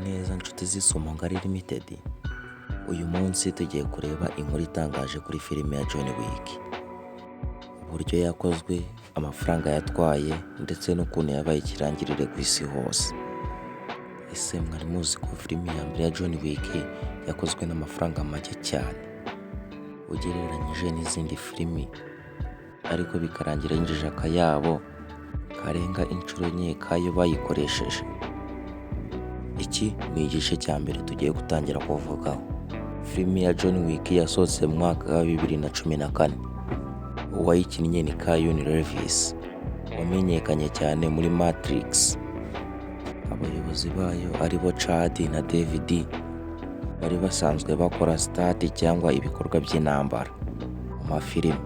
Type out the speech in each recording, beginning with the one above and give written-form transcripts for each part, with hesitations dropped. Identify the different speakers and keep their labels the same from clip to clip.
Speaker 1: neza nshuti z'Isumo Ngari Limited. Uyu munsi tugiye kureba inkuru itangaje kuri filime ya John Wick. Uburyo yakozwe, amafaranga yatwaye ndetse n'ukuntu yabaye ikirangirire ku isi hose. Ese mwari muzi ko filime ya mbere ya John Wick yakozwe n'amafaranga make cyane ugereranyije n'izindi filimi, ariko bikarangira yinjije akayabo karenga inshuro nke kayo bayikoresheje? Iki ni igice cya mbere tugiye gutangira kuvugaho. Filime ya John Wick yasohotse mu mwaka wa 2014. Uwayikinnye ni Keanu Reeves, wamenyekanye cyane muri Matrix. Abayobozi bayo aribo Chad na David bari basanzwe bakora stunt cyangwa ibikorwa by'intambara mu mafilime.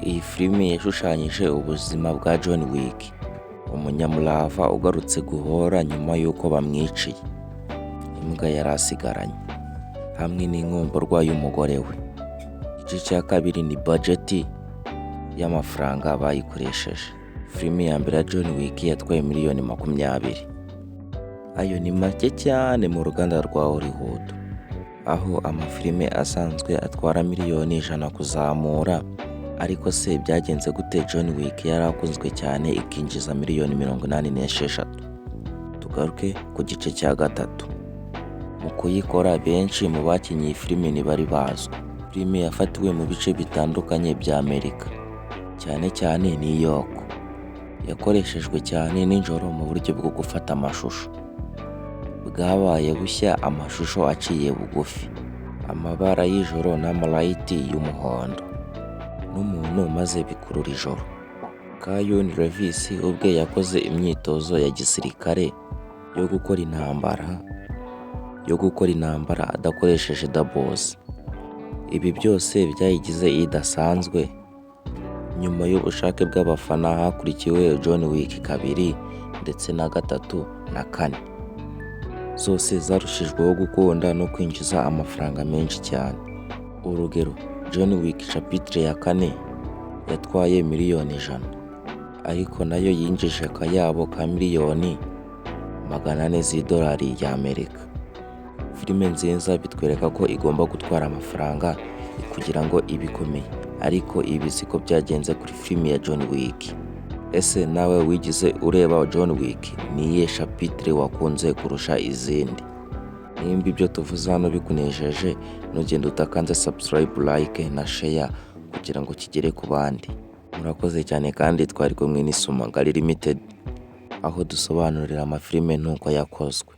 Speaker 1: Iyi filime yashushanyije ubuzima bwa John Wick, umunyamurava ugarutse guhora nyuma y'uko bamwiciye imbwa yari asigaranye hamwe n'inkomborwa y'umugore we. Igice cya kabiri ni budget y'amafaranga bayikoresheje. Filime ya mbere ya John Wick yatwaye miliyoni 20. Ayo ni make cyane mu ruganda rwa Hollywood, aho amafilime asanzwe atwara miliyoni 100 kuzamura. Ariko se byagenze gute John Wick yarakunzwe cyane ikinjiza miliyoni 86? Tugaruke ku gice cya gatatu. Mu kuyikora, benshi mu bakinnye iyi filime ntibari bazwi. Filime yafatiwe mu bice bitandukanye bya Amerika, cyane cyane New York. Yakoreshejwe cyane nijoro mu buryo bwo gufata amashusho. Bwabaye bushya, amashusho aciye bugufi, amabara y'ijoro n'amalayiti y'umuhondo n'umuntu maze bikurura ijoro. Keanu Reeves ubwe yakoze imyitozo ya gisirikare yo gukora intambara adakoresheje doubles. Ibi byose byayigize idasanzwe. Nyuma y'ubushake bw'abafana hakurikiwe John Wick 2 ndetse na 3 na 4. Zose zarushijweho gukunda no kwinjiza amafaranga menshi cyane. Urugero, John Wick chapitre ya 4 yatwaye miliyoni 100, ariko nayo yinjije akayabo ka miliyoni 400 z'idolari y'Amerika. Filime nziza bitwereka ko igomba gutwara amafaranga kugira ngo ibikomeye, ariko ibi siko byagenze kuri filime ya John Wick. Ese nawe wigize ureba John Wick, ni iyihe chapitre wakunze kurusha izindi? Nimba ibyo tuvuze hano bikunejeje, ntugende utakanze subscribe, like na share kugira ngo kigere ku bandi. Murakoze cyane, kandi twari kumwe n'Isumo Ngari Limited, aho dusobanurira amafilime n'uko yakozwe.